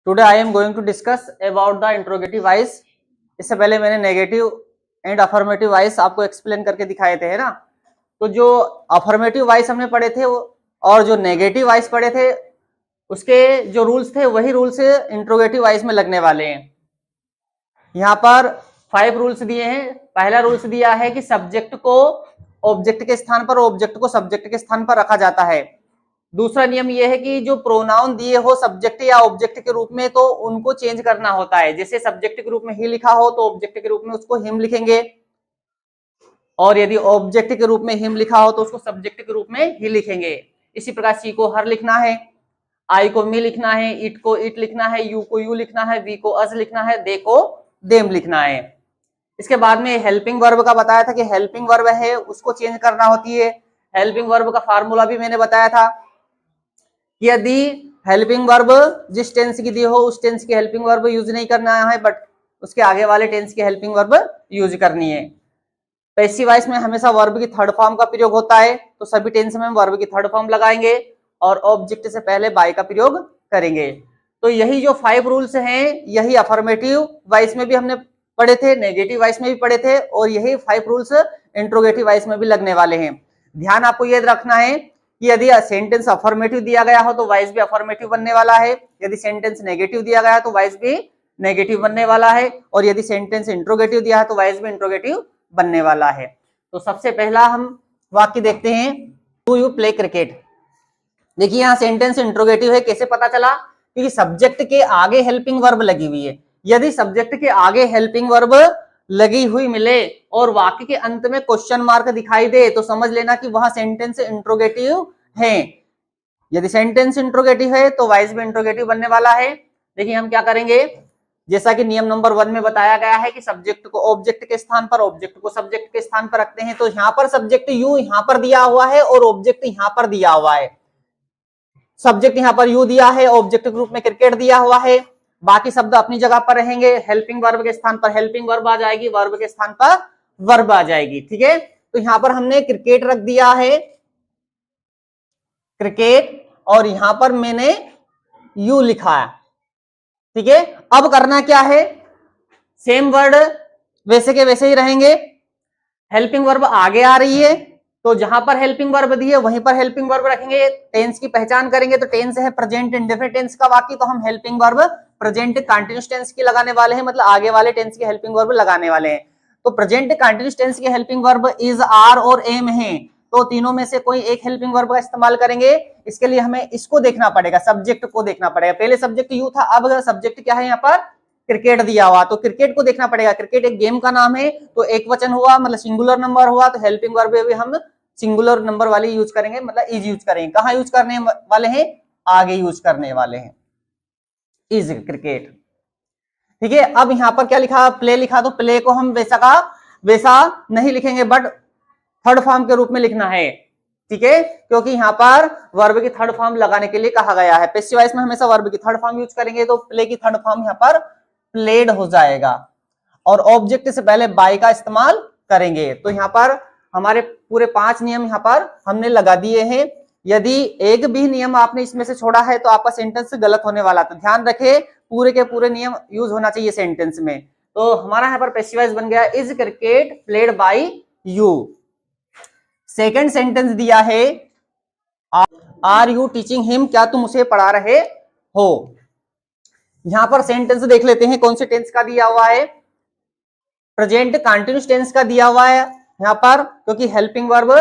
Today I am going to discuss about the interrogative voice. इससे पहले मैंने negative and affirmative voice आपको explain करके दिखाए थे, है ना। तो जो अफर्मेटिव वॉइस हमने पढ़े थे और जो नेगेटिव वॉइस पढ़े थे उसके जो रूल्स थे वही रूल्स इंट्रोगेटिव वॉइस में लगने वाले हैं। यहाँ पर 5 रूल्स दिए हैं। पहला रूल्स दिया है कि सब्जेक्ट को ऑब्जेक्ट के स्थान पर, ऑब्जेक्ट को सब्जेक्ट के स्थान पर रखा जाता है। दूसरा नियम यह है कि जो प्रोनाउन दिए हो सब्जेक्ट या ऑब्जेक्ट के रूप में तो उनको चेंज करना होता है। जैसे सब्जेक्ट के रूप में ही लिखा हो तो ऑब्जेक्ट के रूप में उसको हिम लिखेंगे, और यदि ऑब्जेक्ट के रूप में हिम लिखा हो तो उसको सब्जेक्ट के रूप में ही लिखेंगे। इसी प्रकार सी को हर लिखना है, आई को मी लिखना है, इट को इट लिखना है, यू को यू लिखना है, वी को अस लिखना है, दे को देम लिखना है। इसके बाद में हेल्पिंग वर्ब का बताया था कि हेल्पिंग वर्ब है उसको चेंज करना होती है। हेल्पिंग वर्ब का फार्मूला भी मैंने बताया था कि यदि हेल्पिंग वर्ब जिस टेंस की दी हो उस टेंस की हेल्पिंग वर्ब यूज नहीं करना है, बट उसके आगे वाले टेंस की हेल्पिंग वर्ब यूज करनी है। पैसिव वॉइस में हमेशा वर्ब की थर्ड फॉर्म का प्रयोग होता है, तो सभी टेंस में हम वर्ब की थर्ड फॉर्म लगाएंगे और ऑब्जेक्ट से पहले बाय का प्रयोग करेंगे। तो यही जो 5 रूल्स हैं यही अफर्मेटिव वॉइस में भी हमने पढ़े थे, नेगेटिव वॉइस में भी पढ़े थे, और यही 5 रूल्स इंट्रोगेटिव वॉइस में भी लगने वाले हैं। ध्यान आपको यह रखना है कि यदि सेंटेंस अफर्मेटिव दिया गया हो तो वॉइस भी अफर्मेटिव बनने वाला है, यदि सेंटेंस नेगेटिव दिया गया है तो वॉइस भी नेगेटिव बनने वाला है, और यदि सेंटेंस इंट्रोगेटिव दिया है तो वॉइस भी इंट्रोगेटिव बनने वाला है। तो सबसे पहला हम वाक्य देखते हैं, डू यू प्ले क्रिकेट। देखिए यहाँ सेंटेंस इंट्रोगेटिव है, कैसे पता चला? क्योंकि सब्जेक्ट के आगे हेल्पिंग वर्ब लगी हुई है। यदि सब्जेक्ट के आगे हेल्पिंग वर्ब लगी हुई मिले और वाक्य के अंत में क्वेश्चन मार्क दिखाई दे तो समझ लेना कि वह सेंटेंस इंट्रोगेटिव है। यदि सेंटेंस इंट्रोगेटिव है तो वॉइस भी इंट्रोगेटिव बनने वाला है। देखिए हम क्या करेंगे, जैसा कि नियम नंबर 1 में बताया गया है कि सब्जेक्ट को ऑब्जेक्ट के स्थान पर, ऑब्जेक्ट को सब्जेक्ट के स्थान पर रखते हैं। तो यहाँ पर सब्जेक्ट यू यहाँ पर दिया हुआ है और ऑब्जेक्ट यहाँ पर दिया हुआ है। सब्जेक्ट यहाँ पर यू दिया है, ऑब्जेक्ट के रूप में क्रिकेट दिया हुआ है, बाकी शब्द अपनी जगह पर रहेंगे। हेल्पिंग वर्ब के स्थान पर हेल्पिंग वर्ब आ जाएगी, वर्ब के स्थान पर वर्ब आ जाएगी। ठीक है, तो यहाँ पर हमने क्रिकेट रख दिया है, क्रिकेट, और यहां पर मैंने यू लिखा है। ठीक है, अब करना क्या है, सेम वर्ड वैसे के वैसे ही रहेंगे। हेल्पिंग वर्ब आगे आ रही है तो जहां पर हेल्पिंग वर्ब दी है वहीं पर हेल्पिंग वर्ब रखेंगे। टेंस की पहचान करेंगे तो टेंस है प्रेजेंट इंडेफिनिट टेंस का वाक्य, तो हम helping verb present continuous tense की लगाने वाले हैं, मतलब आगे वाले टेंस की हेल्पिंग वर्ब लगाने वाले हैं। तो प्रेजेंट कंटीन्यूअस टेंस की हेल्पिंग वर्ब इज, आर और एम है, तो तीनों में से कोई एक हेल्पिंग वर्ब का इस्तेमाल करेंगे। इसके लिए हमें इसको देखना पड़ेगा, सब्जेक्ट को देखना पड़ेगा। पहले सब्जेक्ट यू था, अब सब्जेक्ट क्या है यहाँ पर, क्रिकेट दिया हुआ, तो क्रिकेट को देखना पड़ेगा। क्रिकेट एक गेम का नाम है, तो एक वचन हुआ मतलब सिंगुलर नंबर हुआ, तो हेल्पिंग वर्ब भी हम सिंगुलर नंबर वाली यूज करेंगे, मतलब इज यूज करेंगे। कहाँ यूज करने वाले हैं, आगे यूज करने वाले हैं, इज क्रिकेट। ठीक है, अब यहाँ पर क्या लिखा, प्ले लिखा, तो प्ले को हम वैसा का वैसा नहीं लिखेंगे बट थर्ड फॉर्म के रूप में लिखना है। ठीक है, क्योंकि यहाँ पर वर्ब की थर्ड फॉर्म लगाने के लिए कहा गया है। पैसिव वॉइस में हमेशा वर्ब की थर्ड फॉर्म यूज करेंगे, तो प्ले की थर्ड फॉर्म यहाँ पर प्लेड हो जाएगा, और ऑब्जेक्ट से पहले बाय का इस्तेमाल करेंगे। तो यहाँ पर हमारे पूरे 5 नियम यहाँ पर हमने लगा दिए हैं। यदि एक भी नियम आपने इसमें से छोड़ा है तो आपका सेंटेंस गलत होने वाला, तो ध्यान रखें पूरे के पूरे नियम यूज होना चाहिए सेंटेंस में। तो हमारा यहाँ पर पैसिव वॉइस बन गया, is cricket played by you. Second sentence दिया है, आर यू टीचिंग हिम, क्या तुम उसे पढ़ा रहे हो। यहां पर सेंटेंस देख लेते हैं कौन से टेंस का दिया हुआ है, प्रेजेंट कंटीन्यूअस टेंस का दिया हुआ है यहां पर, क्योंकि helping verb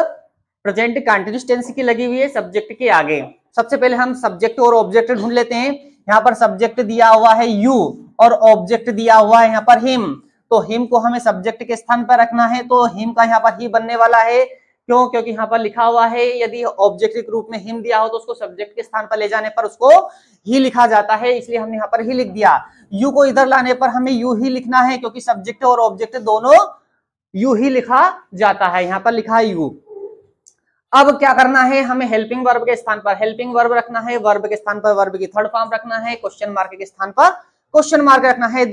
present continuous tense की लगी हुई है सब्जेक्ट के आगे। सबसे पहले हम सब्जेक्ट और ऑब्जेक्ट ढूंढ लेते हैं। यहाँ पर सब्जेक्ट दिया हुआ है यू और ऑब्जेक्ट दिया हुआ है यहाँ पर हिम, तो हिम को हमें सब्जेक्ट के स्थान पर रखना है, तो हिम का यहाँ पर ही बनने वाला है। क्यों? क्योंकि यहाँ पर लिखा हुआ है यदि ऑब्जेक्ट के रूप में हिम दिया हो तो उसको सब्जेक्ट के स्थान पर ले जाने पर उसको ही लिखा जाता है, इसलिए हमने यहाँ पर ही लिख दिया। यू को इधर लाने पर हमें यू ही लिखना है, क्योंकि सब्जेक्ट और ऑब्जेक्ट दोनों यू ही लिखा जाता है। यहाँ पर लिखा है यू। अब क्या करना है, हमें हेल्पिंग वर्ब के स्थान पर हेल्पिंग वर्ब रखना है, वर्ब के स्थान पर वर्ब की थर्ड फॉर्म रखना है, क्वेश्चन मार्क के स्थान पर क्वेश्चन मार्क रखना है।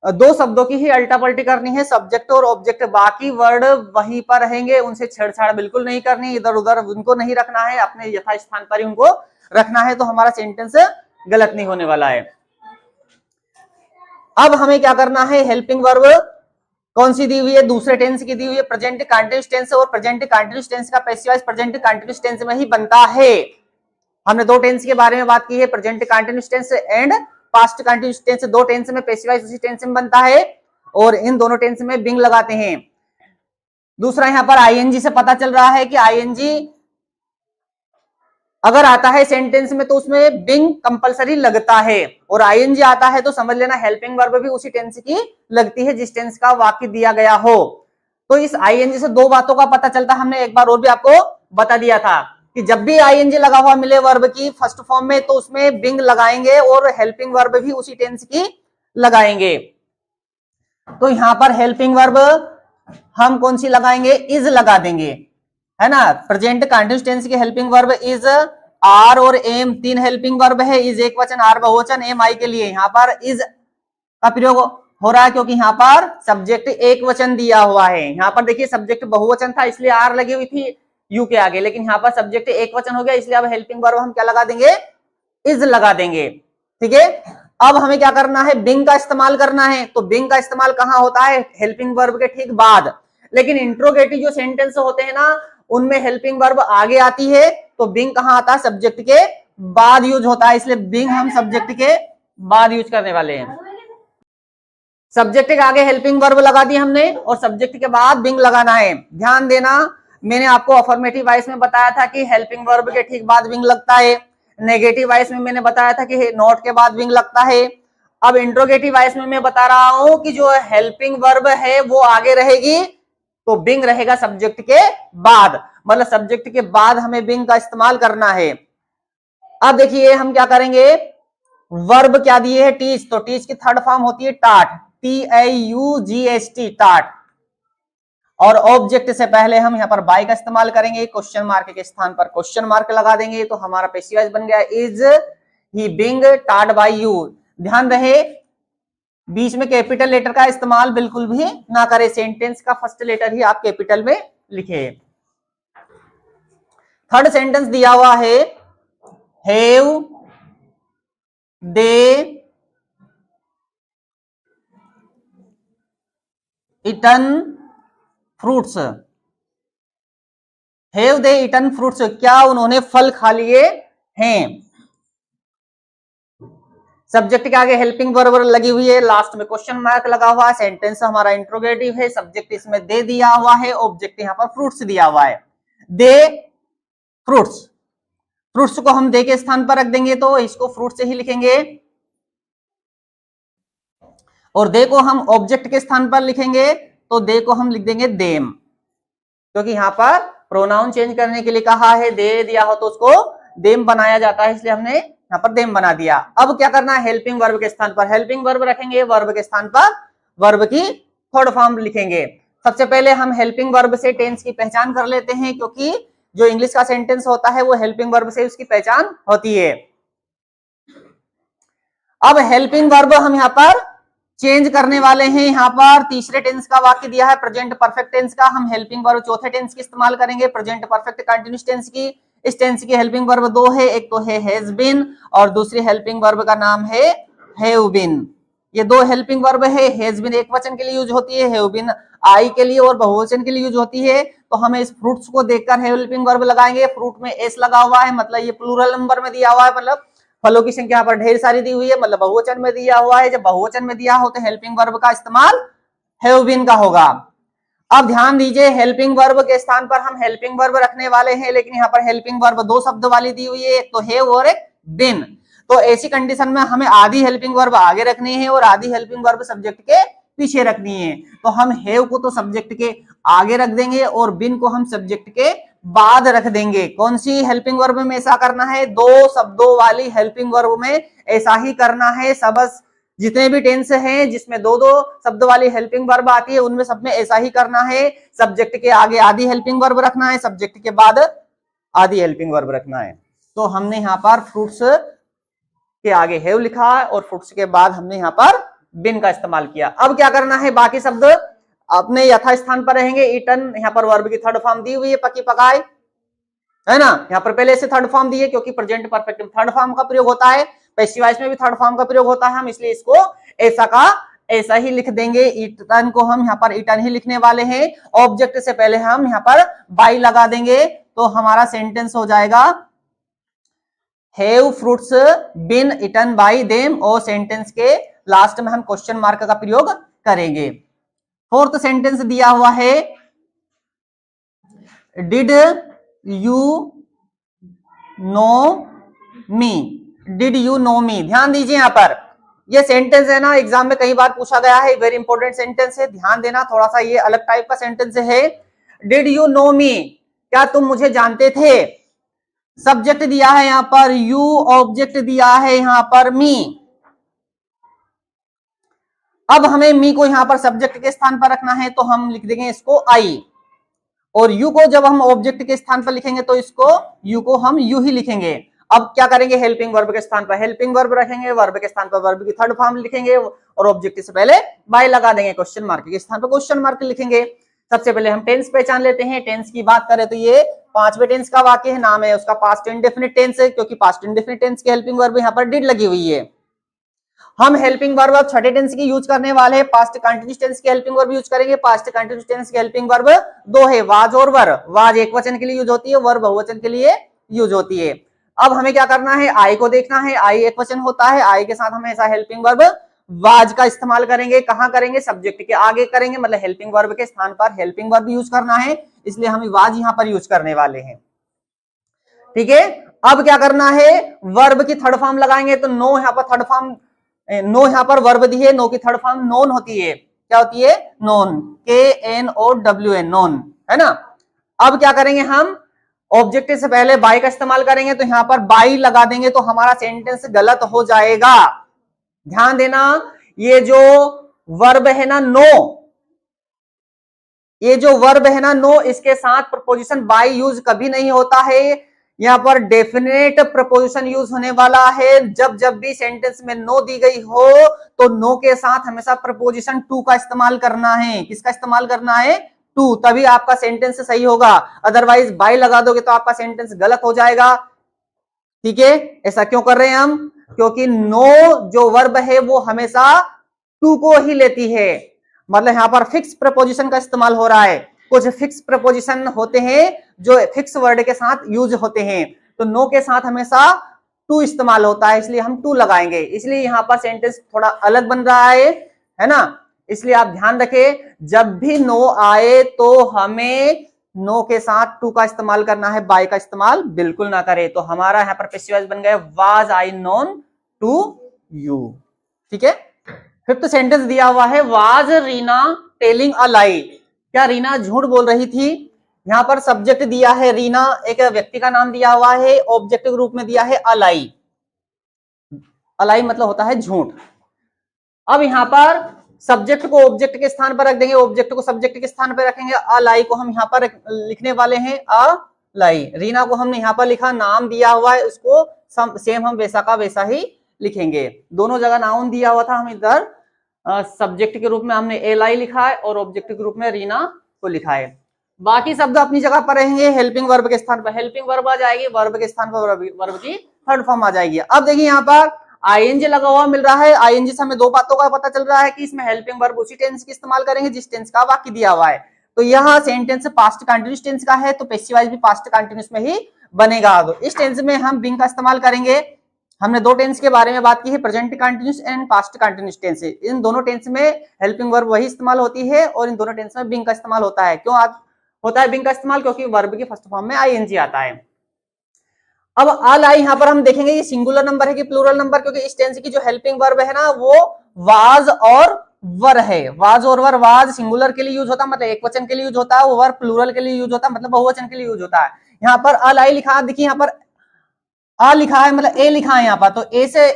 दो शब्दों की ही अल्टा पल्टी करनी है, सब्जेक्ट और ऑब्जेक्ट, बाकी वर्ड वहीं पर रहेंगे, उनसे छेड़छाड़ बिल्कुल नहीं करनी, इधर उधर उनको नहीं रखना है, अपने यथा स्थान पर ही उनको रखना है, तो हमारा सेंटेंस गलत नहीं होने वाला है। अब हमें क्या करना है, हेल्पिंग वर्ब कौन सी दी हुई है, दूसरे टेंस की दी हुई है, प्रेजेंट कंटीन्यूअस टेंस, और प्रेजेंट कंटीन्यूअस टेंस का passive voice present continuous tense में ही बनता है। हमने दो टेंस के बारे में बात की है, present continuous tense and past continuous tense. दो टेंस में पैसिव वॉइस उसी टेंस में बनता है और इन दोनों टेंस में बिंग लगाते हैं। दूसरा यहां पर आईएनजी से पता चल रहा है कि आईएनजी अगर आता है सेंटेंस में तो उसमें बिंग कंपलसरी लगता है, और आईएनजी आता है तो समझ लेना हेल्पिंग वर्ब भी उसी टेंस की लगती है जिस टेंस का वाक्य दिया गया हो। तो इस आईएनजी से दो बातों का पता चलता, हमने एक बार और भी आपको बता दिया था कि जब भी आईएनजी लगा हुआ मिले वर्ब की फर्स्ट फॉर्म में तो उसमें बिंग लगाएंगे और हेल्पिंग वर्ब भी उसी टेंस की लगाएंगे। तो यहां पर हेल्पिंग वर्ब हम कौन सी लगाएंगे, इज लगा देंगे, है ना। प्रेजेंट कंटीन्यूअस टेंस की हेल्पिंग वर्ब इज, आर और एम तीन हेल्पिंग वर्ब है, इज एक वचन, आर बहुवचन, एम आई के लिए यहाँ पर इज का प्रयोग हो रहा है क्योंकि यहाँ पर सब्जेक्ट एक वचन दिया हुआ है। यहाँ पर देखिए सब्जेक्ट बहुवचन था इसलिए आर लगी हुई थी यू के आगे, लेकिन यहाँ पर सब्जेक्ट एक वचन हो गया इसलिए अब हेल्पिंग वर्ब हम क्या लगा देंगे, इज लगा देंगे। ठीक है, अब हमें क्या करना है, बिंग का इस्तेमाल करना है। तो बिंग का इस्तेमाल कहाँ होता है, हेल्पिंग वर्ब के ठीक बाद। लेकिन इंट्रोगेटिव जो सेंटेंस होते हैं ना उनमें हेल्पिंग वर्ब आगे आती है तो बिंग कहाँ आता है, सब्जेक्ट के बाद यूज होता है, इसलिए बिंग हम सब्जेक्ट के बाद यूज करने वाले हैं। सब्जेक्ट के आगे हेल्पिंग वर्ब लगा दी हमने और सब्जेक्ट के बाद बिंग लगाना है। ध्यान देना, मैंने आपको अफर्मेटिव वॉइस में बताया था कि हेल्पिंग वर्ब के ठीक बाद बिंग लगता है, नेगेटिव वॉइस में मैंने बताया था कि नॉट के बाद बिंग लगता है। अब इंट्रोगेटिव वॉइस में मैं बता रहा हूं कि जो हेल्पिंग वर्ब है वो आगे रहेगी तो बिंग रहेगा सब्जेक्ट के बाद, मतलब सब्जेक्ट के बाद हमें बिंग का इस्तेमाल करना है। अब देखिए हम क्या करेंगे, वर्ब क्या दिए है, टीच, तो टीच की थर्ड फॉर्म होती है टाट, TAUGHT, टाट। और ऑब्जेक्ट से पहले हम यहाँ पर बाय का इस्तेमाल करेंगे, क्वेश्चन मार्क के स्थान पर क्वेश्चन मार्क लगा देंगे तो हमारा पैसिव वॉइस बन गया, इज ही बिंग टाट बाय यू। ध्यान रहे बीच में कैपिटल लेटर का इस्तेमाल बिल्कुल भी ना करें, सेंटेंस का फर्स्ट लेटर ही आप कैपिटल में लिखे। थर्ड सेंटेंस दिया हुआ है, have they eaten fruits, have they eaten fruits, क्या उन्होंने फल खा लिए हैं। सब्जेक्ट के आगे हेल्पिंग वर्ब लगी हुई है, लास्ट में क्वेश्चन मार्क लगा हुआ है, सेंटेंस हमारा इंट्रोगेटिव है, सब्जेक्ट इसमें दे दिया हुआ है, ऑब्जेक्ट यहां पर फ्रूट्स दिया हुआ है। दे फ्रूट्स, फ्रूट्स को हम दे के स्थान पर रख देंगे तो इसको फ्रूट से ही लिखेंगे, और दे को हम ऑब्जेक्ट के स्थान पर लिखेंगे तो दे को हम लिख देंगे देम, क्योंकि यहां पर प्रोनाउन चेंज करने के लिए कहा है, दे दिया हो तो उसको देम बनाया जाता है, इसलिए हमने यहाँ पर देम बना दिया। अब क्या करना है, हेल्पिंग वर्ब के स्थान पर हेल्पिंग वर्ब रखेंगे, वर्ब के स्थान पर वर्ब की थर्ड फॉर्म लिखेंगे। सबसे पहले हम हेल्पिंग वर्ब से टेंस की पहचान कर लेते हैं, क्योंकि जो इंग्लिश का सेंटेंस होता है वो हेल्पिंग वर्ब से उसकी पहचान होती है। अब हेल्पिंग वर्ब हम यहाँ पर चेंज करने वाले हैं, यहाँ पर तीसरे टेंस का वाक्य दिया है प्रेजेंट परफेक्ट टेंस का, हम हेल्पिंग वर्ब चौथे टेंस की इस्तेमाल करेंगे, प्रेजेंट परफेक्ट कंटीन्यूअस टेंस की। इस टेंस की हेल्पिंग वर्ब दो है, एक तो है हैज बीन और दूसरी हेल्पिंग वर्ब का नाम है हैव बीन। ये दो हेल्पिंग वर्ब है, हैज बीन एक वचन के लिए यूज होती है, हैव बीन आई के लिए और बहुवचन के लिए यूज होती है। तो हमें इस फ्रूट्स को देखकर हेल्पिंग वर्ब लगाएंगे, फ्रूट में एस लगा हुआ है मतलब ये प्लूरल नंबर में दिया हुआ है, मतलब फलों की संख्या पर ढेर सारी दी हुई है, मतलब बहुवचन में दिया हुआ है। जब बहुवचन में दिया हो तो हेल्पिंग वर्ब का इस्तेमाल हैव बीन का होगा। अब ध्यान दीजिए हेल्पिंग वर्ब के स्थान पर हम हेल्पिंग वर्ब रखने वाले हैं, लेकिन यहाँ पर हेल्पिंग वर्ब दो शब्द वाली दी हुई है, एक तो हैव और एक बीन। तो ऐसी कंडीशन में हमें आधी हेल्पिंग वर्ब आगे रखनी है और आधी हेल्पिंग वर्ब सब्जेक्ट के पीछे रखनी है। तो हम हैव को तो सब्जेक्ट के आगे रख देंगे और बिन को हम सब्जेक्ट के बाद रख देंगे। कौन सी हेल्पिंग वर्ब में ऐसा करना है, दो शब्दों वाली हेल्पिंग वर्ब में ऐसा ही करना है। सबस जितने भी टेंस हैं जिसमें दो दो शब्द वाली हेल्पिंग वर्ब आती है उनमें सब में ऐसा ही करना है। सब्जेक्ट के आगे आधी हेल्पिंग वर्ब रखना है, सब्जेक्ट के बाद आधी हेल्पिंग वर्ब रखना है। तो हमने यहाँ पर फ्रूट्स के आगे हैव लिखा है और फ्रूट्स के बाद हमने यहाँ पर बिन का इस्तेमाल किया। अब क्या करना है, बाकी शब्द अपने यथास्थान पर रहेंगे। ईटन यहाँ पर वर्ब की थर्ड फॉर्म दी हुई है, पकी पकाए, है ना। यहाँ पर पहले से थर्ड फॉर्म दी है क्योंकि प्रेजेंट परफेक्ट में थर्ड फॉर्म का प्रयोग होता है, पैसिव वॉइस में भी थर्ड फॉर्म का प्रयोग होता है, हम इसलिए इसको ऐसा का ऐसा ही लिख देंगे, ईटन को हम यहाँ पर ईटन ही लिखने वाले हैं। ऑब्जेक्ट से पहले हम यहाँ पर बाई लगा देंगे, तो हमारा सेंटेंस हो जाएगा have fruits been eaten by them, और सेंटेंस के लास्ट में हम क्वेश्चन मार्क का प्रयोग करेंगे। फोर्थ सेंटेंस दिया हुआ है did you know me, did you know me. ध्यान दीजिए यहां पर ये सेंटेंस है ना, एग्जाम में कई बार पूछा गया है, वेरी इंपॉर्टेंट सेंटेंस है, ध्यान देना, थोड़ा सा ये अलग टाइप का सेंटेंस है। डिड यू नो मी, क्या तुम मुझे जानते थे। सब्जेक्ट दिया है यहां पर यू, ऑब्जेक्ट दिया है यहां पर मी। अब हमें मी को यहां पर सब्जेक्ट के स्थान पर रखना है, तो हम लिख देंगे इसको आई, और यू को जब हम ऑब्जेक्ट के स्थान पर लिखेंगे तो इसको यू को हम यू ही लिखेंगे। अब क्या करेंगे, हेल्पिंग वर्ब के स्थान पर हेल्पिंग वर्ब रखेंगे, वर्ब के स्थान पर वर्ब की थर्ड फॉर्म लिखेंगे, और ऑब्जेक्ट से पहले बाय लगा देंगे, क्वेश्चन मार्क के स्थान पर क्वेश्चन मार्क लिखेंगे। सबसे पहले हम टेंस पहचान लेते हैं। टेंस की बात करें तो ये 5वें टेंस का वाक्य है, नाम है उसका पास्ट इंडेफिनिट टेंस है, क्योंकि पास्ट इंडेफिनिट टेंस की हेल्पिंग वर्ब यहाँ पर डिड लगी हुई है। हम हेल्पिंग वर्ब अब छठे टेंस की यूज करने वाले हैं, पास्ट कंटीन्यूअस टेंस की हेल्पिंग वर्ब यूज करेंगे। पास्ट कंटीन्यूअस टेंस की हेल्पिंग वर्ब दो है, वाज और वर। वाज एक वचन के लिए यूज होती है, वर बहुवचन के लिए यूज होती है। अब हमें क्या करना है, आई को देखना है, आई एक वचन होता है, आई के साथ हम ऐसा हेल्पिंग वर्ब वाज का इस्तेमाल करेंगे। कहां करेंगे, सब्जेक्ट के आगे करेंगे, मतलब हेल्पिंग वर्ब के स्थान पर हेल्पिंग वर्ब यूज करना है, इसलिए हम वाज यहां पर यूज करने वाले हैं। ठीक है, अब क्या करना है, वर्ब की थर्ड फॉर्म लगाएंगे, तो नो यहाँ पर थर्ड फॉर्म, नो यहाँ पर वर्ब दी है, नो की थर्ड फॉर्म नोन होती है। क्या होती है, नोन, KNOWN, नोन, है ना। अब क्या करेंगे, हम ऑब्जेक्ट से पहले बाय का इस्तेमाल करेंगे, तो यहां पर बाय लगा देंगे, तो हमारा सेंटेंस गलत हो जाएगा। ध्यान देना, ये जो वर्ब है ना नो, ये जो वर्ब है ना नो, इसके साथ प्रपोजिशन बाय यूज कभी नहीं होता है। यहां पर डेफिनेट प्रपोजिशन यूज होने वाला है। जब जब भी सेंटेंस में नो दी गई हो, तो नो के साथ हमेशा प्रपोजिशन टू का इस्तेमाल करना है। किसका इस्तेमाल करना है, टू, तभी आपका सेंटेंस सही होगा। अदरवाइज बाय लगा दोगे तो आपका सेंटेंस गलत हो जाएगा। ठीक है, ऐसा क्यों कर रहे हैं हम, क्योंकि नो जो वर्ब है वो हमेशा टू को ही लेती है, मतलब यहां पर फिक्स प्रपोजिशन का इस्तेमाल हो रहा है। कुछ फिक्स प्रपोजिशन होते हैं जो फिक्स वर्ड के साथ यूज होते हैं, तो नो के साथ हमेशा टू इस्तेमाल होता है, इसलिए हम टू लगाएंगे। इसलिए यहां पर सेंटेंस थोड़ा अलग बन रहा है ना। इसलिए आप ध्यान रखें, जब भी नो आए तो हमें नो के साथ टू का इस्तेमाल करना है, बाय का इस्तेमाल बिल्कुल ना करें। तो हमारा यहाँ पर पैसिव वॉइस बन गया was I known to you. ठीक है, फिफ्थ सेंटेंस दिया हुआ है was Reena telling a lie, क्या रीना झूठ बोल रही थी। यहां पर सब्जेक्ट दिया है रीना, एक व्यक्ति का नाम दिया हुआ है, ऑब्जेक्ट के रूप में दिया है अलाई। अलाई मतलब होता है झूठ। अब यहां पर सब्जेक्ट को ऑब्जेक्ट के स्थान पर रख देंगे, ऑब्जेक्ट को सब्जेक्ट के स्थान पर रखेंगे। अलाई को हम यहाँ पर लिखने वाले हैं अलाई। रीना को हमने यहाँ पर लिखा, नाम दिया हुआ है, उसको सेम हम वैसा का वैसा ही लिखेंगे। दोनों जगह नाउन दिया हुआ था, हम इधर सब्जेक्ट के रूप में हमने एलाई लिखा है और ऑब्जेक्ट के रूप में रीना को लिखा है। बाकी शब्द अपनी जगह पर रहेंगे। हेल्पिंग वर्ब के स्थान पर हेल्पिंग वर्ब आ जाएगी, वर्ब के स्थान पर वर्ब की थर्ड फॉर्म आ जाएगी। अब देखिए यहाँ पर आईएनजी लगा हुआ मिल रहा है। आईएनजी से हमें दो बातों का पता चल रहा है कि इसमें हेल्पिंग वर्ब उसी टेंस की इस्तेमाल करेंगे जिस टेंस का वाक्य दिया हुआ है। तो यहाँ सेंटेंस पास्ट कंटीन्यूअस टेंस का है, तो पैसिव वॉइस भी पास्ट कंटीन्यूअस में ही बनेगा। तो इस टेंस में हम बिंग का इस्तेमाल करेंगे। हमने दो टेंस के बारे में बात की है, present continuous and past continuous tense. इन दोनों टेंस में हेल्पिंग वर्ब वही इस्तेमाल होती है और इन दोनों टेंस में बिंग का इस्तेमाल होता है। क्यों होता है बिंग का इस्तेमाल, क्योंकि वर्ब की फर्स्ट फॉर्म में आईएनजी आता है। अब अलाई यहाँ पर हम देखेंगे ये सिंगुलर नंबर है कि प्लूरल नंबर, क्योंकि इस टेंस की जो हेल्पिंग वर्ब है ना वो वाज और वर है। वाज और वर, वाज सिंगुलर के लिए यूज होता है मतलब एक वचन के लिए यूज होता है, वर प्लूरल के लिए यूज होता है मतलब बहुवचन के लिए यूज होता है। यहाँ पर अलाई लिखा, देखिए यहाँ पर आ लिखा है मतलब ए लिखा है यहाँ पर, तो ए से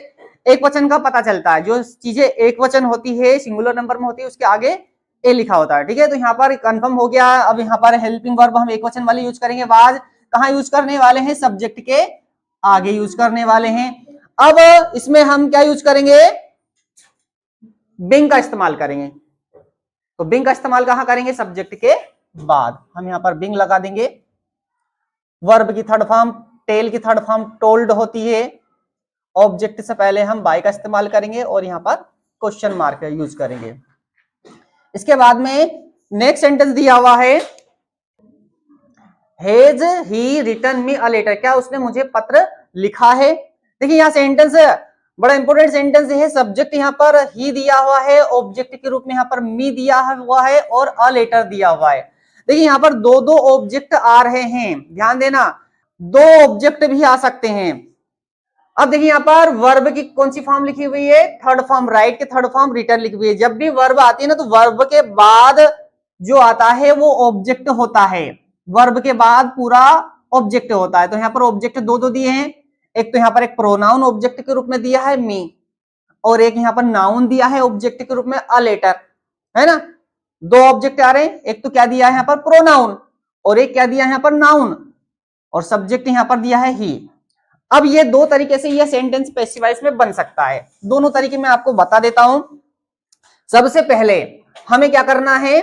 एक वचन का पता चलता है। जो चीजें एक वचन होती है सिंगुलर नंबर में होती है उसके आगे ए लिखा होता है। ठीक है, तो यहाँ पर कंफर्म हो गया। अब यहाँ पर हेल्पिंग वर्ब हम एक वचन वाली यूज करेंगे। वाज कहाँ यूज करने वाले हैं, सब्जेक्ट के आगे यूज करने वाले हैं। अब इसमें हम क्या यूज करेंगे, बिंग का इस्तेमाल करेंगे। तो बिंग का इस्तेमाल कहां करेंगे, सब्जेक्ट के बाद। हम यहां पर बिंग लगा देंगे। वर्ब की थर्ड फॉर्म टेल की थर्ड फॉर्म टोल्ड होती है। ऑब्जेक्ट से पहले हम बाय का इस्तेमाल करेंगे और यहां पर क्वेश्चन मार्क यूज करेंगे। इसके बाद में नेक्स्ट सेंटेंस दिया हुआ है, has he written me a letter, क्या उसने मुझे पत्र लिखा है। देखिए यहाँ सेंटेंस बड़ा इंपॉर्टेंट सेंटेंस है। सब्जेक्ट यहाँ पर ही दिया हुआ है, ऑब्जेक्ट के रूप में यहाँ पर मी दिया हुआ है और अ लेटर दिया हुआ है। देखिए यहाँ पर दो दो ऑब्जेक्ट आ रहे हैं, ध्यान देना, दो ऑब्जेक्ट भी आ सकते हैं। अब देखिए यहाँ पर वर्ब की कौन सी फॉर्म लिखी हुई है, थर्ड फॉर्म, राइट के थर्ड फॉर्म रिटर्न लिखी हुई है। जब भी वर्ब आती है ना तो वर्ब के बाद जो आता है वो ऑब्जेक्ट होता है, वर्ब के बाद पूरा ऑब्जेक्ट होता है। तो यहाँ पर ऑब्जेक्ट दो दो दिए हैं, एक तो यहाँ पर एक प्रोनाउन ऑब्जेक्ट के रूप में दिया है मी, और एक यहाँ पर नाउन दिया है ऑब्जेक्ट के रूप में अ लेटर, है ना। दो ऑब्जेक्ट आ रहे हैं, एक तो क्या दिया है यहाँ पर प्रोनाउन, और एक क्या दिया है यहाँ पर नाउन, और सब्जेक्ट यहाँ पर दिया है ही। अब ये दो तरीके से ये सेंटेंस पैसिव वॉइस में बन सकता है। दोनों तरीके मैं आपको बता देता हूं। सबसे पहले हमें क्या करना है,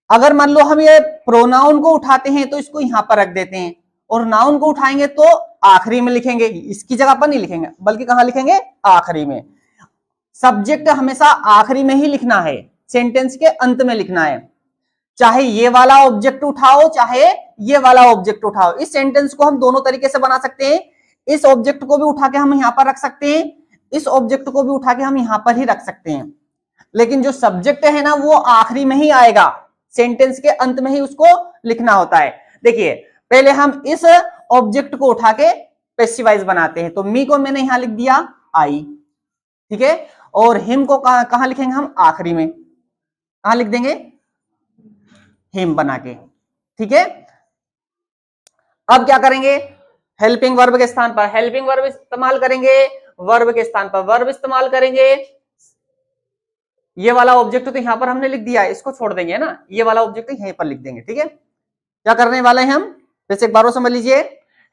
अगर मान लो हम ये प्रोनाउन को उठाते हैं तो इसको यहां पर रख देते हैं, और नाउन को उठाएंगे तो आखिरी में लिखेंगे, इसकी जगह पर नहीं लिखेंगे बल्कि कहां लिखेंगे, आखिरी में। सब्जेक्ट हमेशा आखिरी में ही लिखना है, सेंटेंस के अंत में लिखना है। चाहे ये वाला ऑब्जेक्ट उठाओ चाहे ये वाला ऑब्जेक्ट उठाओ, इस सेंटेंस को हम दोनों तरीके से बना सकते हैं। इस ऑब्जेक्ट को भी उठा के हम यहां पर रख सकते हैं, इस ऑब्जेक्ट को भी उठा के हम यहां पर ही रख सकते हैं, लेकिन जो सब्जेक्ट है ना वो आखिरी में ही आएगा, सेंटेंस के अंत में ही उसको लिखना होता है। देखिए पहले हम इस ऑब्जेक्ट को उठा के पैसिव वॉइस बनाते हैं। तो मी को मैंने यहां लिख दिया आई, ठीक है, और हिम को कहां लिखेंगे हम, आखिरी में, कहां लिख देंगे, हिम बना के, ठीक है। अब क्या करेंगे, हेल्पिंग वर्ब के स्थान पर हेल्पिंग वर्ब इस्तेमाल करेंगे, वर्ब के स्थान पर वर्ब इस्तेमाल करेंगे। ये वाला ऑब्जेक्ट तो यहां पर हमने लिख दिया है, इसको छोड़ देंगे ना, ये वाला ऑब्जेक्ट यहीं पर लिख देंगे, ठीक है। क्या करने वाले हैं हम, जैसे एक बार और समझ लीजिए,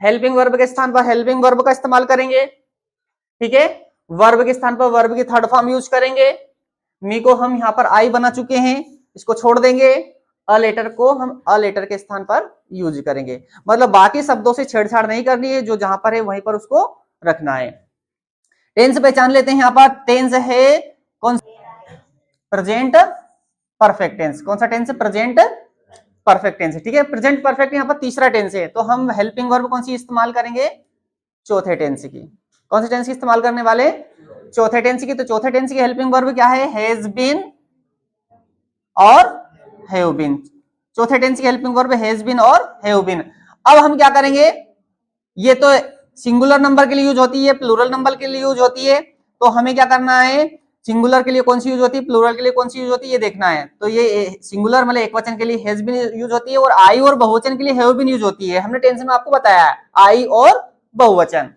हेल्पिंग वर्ब के स्थान पर हेल्पिंग वर्ब का इस्तेमाल करेंगे, ठीक है। वर्ब के स्थान पर वर्ब की थर्ड फॉर्म यूज करेंगे। मी को हम यहां पर आई बना चुके हैं, इसको छोड़ देंगे। अ लेटर को हम अ लेटर के स्थान पर यूज करेंगे, मतलब बाकी शब्दों से छेड़छाड़ नहीं करनी है, जो जहां पर है वहीं पर उसको रखना है। टेंस पहचान लेते हैं। यहाँ पर टेंस है कौन, प्रेजेंट परफेक्ट टेंस। कौन सा टेंस है, प्रेजेंट परफेक्ट टेंस, ठीक है। प्रेजेंट परफेक्ट यहाँ पर तीसरा टेंस है, तो हम हेल्पिंग वर्ब कौन सी इस्तेमाल करेंगे, चौथे टेंस की। कौन सी टेंस की इस्तेमाल करने वाले, चौथे टेंस की। तो चौथे टेंस की हेल्पिंग वर्ब क्या है, हैज बीन और हैव बीन। चौथे टेंस की हेल्पिंग वर्ब हैज बीन और हैव बीन। अब हम क्या करेंगे, ये तो सिंगुलर नंबर के लिए यूज होती है, प्लूरल नंबर के लिए यूज होती है, तो हमें क्या करना है, सिंगुलर के लिए कौन सी यूज होती है, प्लूरल के लिए कौन सी यूज होती है, ये देखना है। तो ये सिंगुलर मतलब एक वचन के लिए हैज बीन यूज होती है, और आई और बहुवचन के लिए हैव बीन यूज होती है। हमने टेंस में आपको बताया है आई और बहुवचन।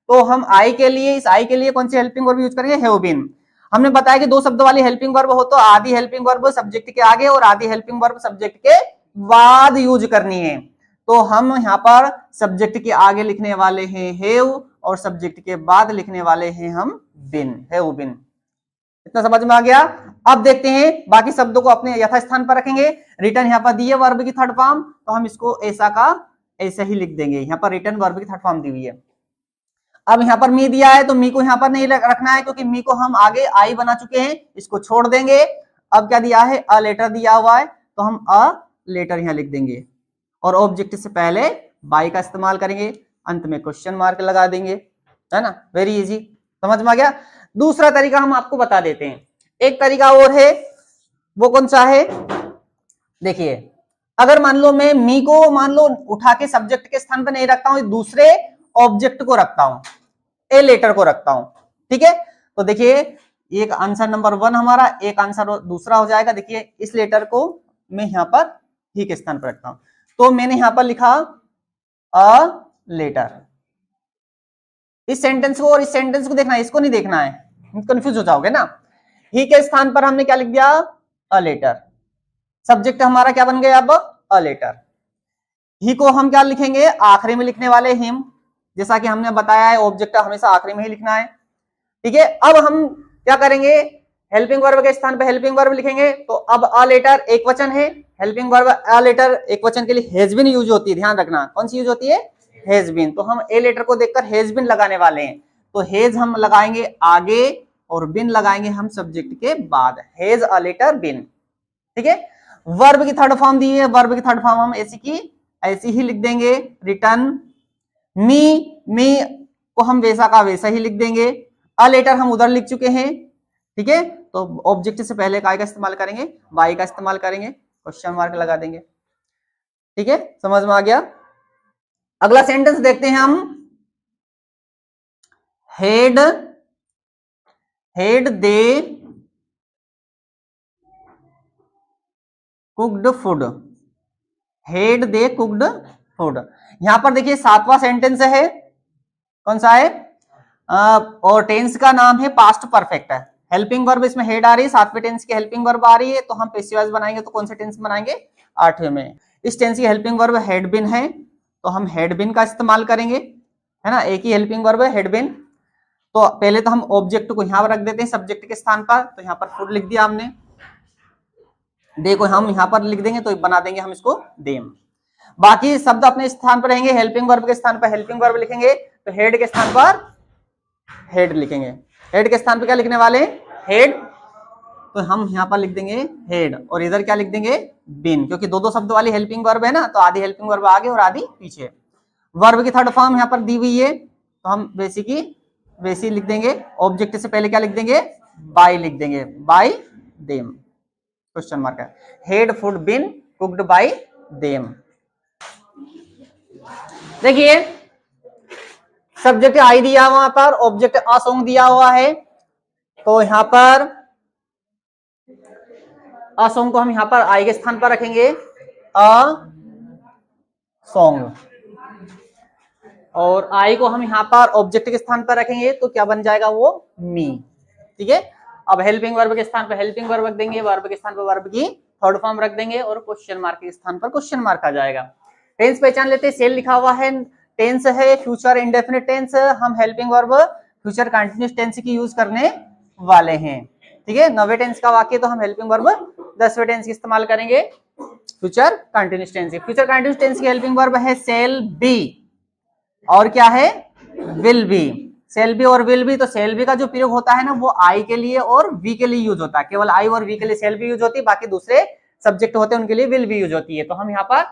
तो हम आई के लिए, इस आई के लिए कौन सी हेल्पिंग वर्ब यूज करेंगे, हैव बीन। हमने बताया कि दो शब्द वाली हेल्पिंग वर्ब हो तो आधी हेल्पिंग वर्ब सब्जेक्ट के आगे और आधी हेल्पिंग वर्ब सब्जेक्ट के बाद यूज करनी है। तो हम यहाँ पर सब्जेक्ट के आगे लिखने वाले हैं हैव, और सब्जेक्ट के बाद लिखने वाले हैं हम बिन, हैव बिन। इतना समझ में आ गया। अब देखते हैं बाकी शब्दों को अपने यथास्थान पर रखेंगे। रिटर्न यहाँ पर दी है वर्ब की थर्ड फॉर्म, तो हम इसको ऐसा का ऐसे ही लिख देंगे। यहाँ पर रिटर्न वर्ब की थर्ड फॉर्म दी हुई है। अब यहाँ पर मी दिया है तो मी को यहाँ पर नहीं रखना है, क्योंकि मी को हम आगे आई बना चुके हैं, इसको छोड़ देंगे। अब क्या दिया है, अ लेटर दिया हुआ है, तो हम अ लेटर यहाँ लिख देंगे, और ऑब्जेक्ट से पहले बाई का इस्तेमाल करेंगे, अंत में क्वेश्चन मार्क लगा देंगे, है ना। वेरी इजी, समझ में आ गया। दूसरा तरीका हम आपको बता देते हैं, एक तरीका और है, वो कौन सा है, देखिए। अगर मान लो मैं मी को मान लो उठा के सब्जेक्ट के स्थान पर नहीं रखता हूं, दूसरे ऑब्जेक्ट को रखता हूं, ए लेटर को रखता हूं, ठीक है। तो देखिए एक आंसर नंबर 1 हमारा, एक आंसर दूसरा हो जाएगा। देखिए इस लेटर को मैं यहां पर ही के स्थान पर रखता हूं, तो मैंने यहां पर लिखा अ लेटर। इस सेंटेंस को और इस सेंटेंस को देखना है, इसको नहीं देखना है, कंफ्यूज हो जाओगे ना। ही के स्थान पर हमने क्या लिख दिया, अ लेटर। सब्जेक्ट हमारा क्या बन गया अब, अ लेटर। ही को हम क्या लिखेंगे, आखिरी में लिखने वाले हिम, जैसा कि हमने बताया है ऑब्जेक्ट हमेशा आखिरी में ही लिखना है, ठीक है। अब हम क्या करेंगे, हेल्पिंग वर्ब के स्थान पर हेल्पिंग वर्ब लिखेंगे। तो अब अ लेटर एक वचन है, हेल्पिंग वर्ब अ लेटर एक वचन के लिए हैज बीन यूज होती है, ध्यान रखना कौन सी यूज होती है, हैज बीन। तो हम ए लेटर को देखकर हैज बीन लगाने वाले हैं, तो हैज हम लगाएंगे आगे और बिन लगाएंगे हम सब्जेक्ट के बाद, हैज अ लेटर बिन। ठीक है, वर्ब की थर्ड फॉर्म दी है, वर्ब की थर्ड फॉर्म हम ऐसी ही लिख देंगे, रिटर्न। मी को हम वैसा का वैसा ही लिख देंगे। अ लेटर हम उधर लिख चुके हैं। ठीक है, तो ऑब्जेक्ट से पहले काय का इस्तेमाल करेंगे, बाई का इस्तेमाल करेंगे, क्वेश्चन मार्क लगा देंगे। ठीक है, समझ में आ गया। अगला सेंटेंस देखते हैं हम, head they cooked food, head they cooked food. यहां पर देखिए 7वां सेंटेंस है, कौन सा है, और टेंस का नाम है पास्ट परफेक्ट है। हेल्पिंग वर्ब इसमें हेड आ रही है, 7वें टेंस की हेल्पिंग वर्ब आ रही है, तो हम पैसिव वॉइस बनाएंगे तो कौन से टेंस बनाएंगे, 8वें में। इस टेंस की हेल्पिंग वर्ब हेड बिन है, तो हम हेड बिन का इस्तेमाल करेंगे, है ना, एक ही हेल्पिंग वर्ब है हेड बिन। तो पहले तो हम ऑब्जेक्ट को यहां पर रख देते हैं सब्जेक्ट के स्थान पर, तो यहां पर फूड लिख दिया हमने, देखो हम यहां पर लिख देंगे तो बना देंगे हम इसको देम। बाकी शब्द अपने स्थान पर रहेंगे, हेल्पिंग वर्ब के स्थान पर हेल्पिंग वर्ब लिखेंगे, तो हेड के स्थान पर हेड लिखेंगे। हेड के स्थान पर क्या लिखने वाले, हेड, तो हम यहां पर लिख देंगे हेड, और इधर क्या लिख देंगे, बिन, क्योंकि दो शब्द वाली हेल्पिंग वर्ब है ना, तो आधी हेल्पिंग वर्ब आगे और आधी पीछे। वर्ब की थर्ड फॉर्म यहां पर दी हुई है, तो हम वैसी लिख देंगे, ऑब्जेक्ट से पहले क्या लिख देंगे, बाय लिख देंगे, बाय देम, क्वेश्चन मार्क है, had food been cooked by them. देखिए सब्जेक्ट आई दिया वहां पर, ऑब्जेक्ट अ सॉन्ग दिया हुआ है, तो यहां पर अ सॉन्ग को हम यहां पर आई के स्थान पर रखेंगे, अ सॉन्ग, और आई को हम यहां पर ऑब्जेक्ट के स्थान पर रखेंगे, तो क्या बन जाएगा वो, मी। ठीक है, अब हेल्पिंग वर्ब के स्थान पर हेल्पिंग वर्ब रख देंगे, वर्ब के स्थान पर वर्ब की थर्ड फॉर्म रख देंगे, और क्वेश्चन मार्क के स्थान पर क्वेश्चन मार्क आ जाएगा। टेंस पहचान लेते हैं, सेल लिखा हुआ है, टेंस है फ्यूचर इंडेफिनिट टेंस, हम helping verb future continuous tense की यूज करने वाले हैं। ठीक है, 9वें टेंस का वाक्य तो हम हेल्पिंग वर्ब 10वें टेंस की इस्तेमाल करेंगे, future continuous tense. Future continuous tense की हेल्पिंग वर्ब है सेल बी, और क्या है, विल बी। सेल बी और विल बी, तो सेल बी का जो प्रयोग होता है ना, वो आई के लिए और वी के लिए यूज होता है, केवल आई और वी के लिए सेल बी यूज होती है, बाकी दूसरे सब्जेक्ट होते हैं उनके लिए विल बी यूज होती है। तो हम यहाँ पर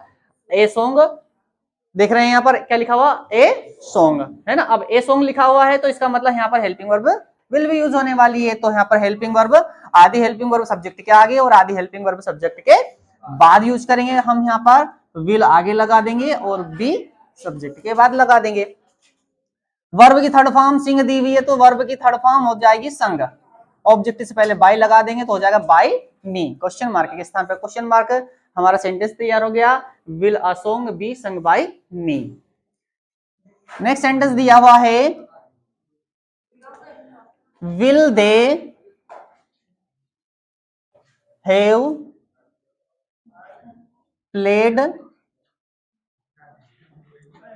ए सॉन्ग देख रहे हैं, यहाँ पर क्या लिखा हुआ, ए सॉन्ग, है ना। अब ए सॉन्ग लिखा हुआ है, तो इसका मतलब यहाँ पर helping verb will be use होने वाली है, तो यहाँ पर हेल्पिंग वर्ब, आधी हेल्पिंग वर्ब सब्जेक्ट के आगे और आधी हेल्पिंग वर्ब सब्जेक्ट के बाद यूज करेंगे। हम यहाँ पर विल आगे लगा देंगे और बी सब्जेक्ट के बाद लगा देंगे। वर्ब की थर्ड फॉर्म सिंग दी हुई है, तो वर्ब की थर्ड फॉर्म हो जाएगी संग, ऑब्जेक्ट से पहले बाय लगा देंगे तो हो जाएगा बाय मी, क्वेश्चन मार्क के स्थान पर क्वेश्चन मार्क, हमारा सेंटेंस तैयार हो गया, will a song be sung by me. Next sentence दिया हुआ है, will they have played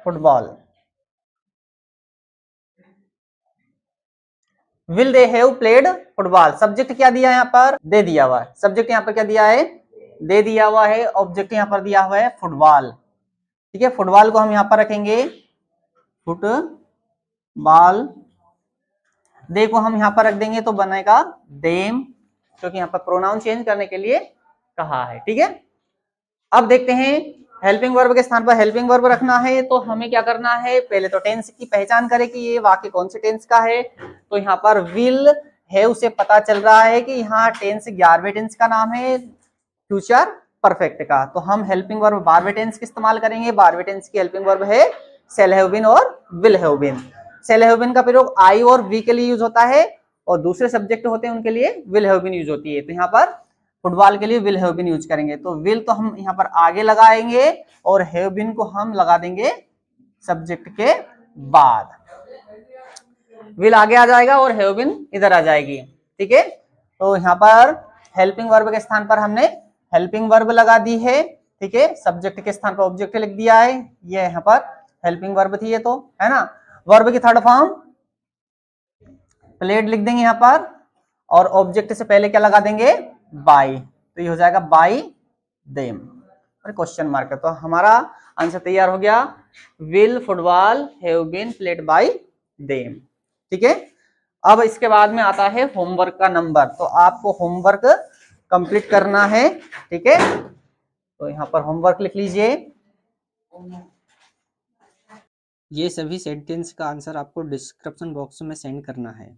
football, will they have played football. Subject क्या दिया है यहाँ पर, दे दिया हुआ है, सब्जेक्ट यहाँ पर क्या दिया है, दे दिया हुआ है, ऑब्जेक्ट यहाँ पर दिया हुआ है फुटबॉल। ठीक है, फुटबॉल को हम यहाँ पर रखेंगे फुटबॉल, दे को हम यहाँ पर रख देंगे तो बनेगा देम, क्योंकि यहाँ पर प्रोनाउन चेंज करने के लिए कहा है। ठीक है, अब देखते हैं हेल्पिंग वर्ब के स्थान पर हेल्पिंग वर्ब रखना है, तो हमें क्या करना है, पहले तो टेंस की पहचान करें कि ये वाक्य कौन से टेंस का है। तो यहाँ पर विल है, उसे पता चल रहा है कि यहाँ टेंस 11वें टेंस का नाम है फ्यूचर परफेक्ट का, तो हम हेल्पिंग वर्ब 12वें टेंस की इस्तेमाल करेंगे। 12वें टेंस की हेल्पिंग वर्ब है शेल हैव बीन और will have been. Shall have been का प्रयोग आई और वी के लिए यूज होता है, और दूसरे सब्जेक्ट होते हैं उनके लिए विल हैव बीन यूज होती है। तो यहाँ पर फुटबॉल के लिए विल हैव बीन यूज करेंगे, तो विल तो हम यहाँ पर आगे लगाएंगे और हैव बीन को हम लगा देंगे सब्जेक्ट के बाद, विल आगे आ जाएगा और हैव बीन इधर आ जाएगी। ठीक है, तो यहाँ पर हेल्पिंग वर्ब के स्थान पर हमने हेल्पिंग वर्ब लगा दी है। ठीक है, सब्जेक्ट के स्थान पर ऑब्जेक्ट लिख दिया है, ये यहाँ पर हेल्पिंग वर्ब थी ये, तो है ना। वर्ब की थर्ड फॉर्म प्लेड लिख देंगे यहाँ पर, और ऑब्जेक्ट से पहले क्या लगा देंगे, बाय, तो ये हो जाएगा बाय देम, और क्वेश्चन मार्क है। तो हमारा आंसर तैयार हो गया, will football have been played by them. ठीक है, अब इसके बाद में आता है होमवर्क का नंबर, तो आपको होमवर्क कंप्लीट करना है, ठीक है। तो यहाँ पर होमवर्क लिख लीजिए। ये सभी सेंटेंस का आंसर आपको डिस्क्रिप्शन बॉक्स में सेंड करना है।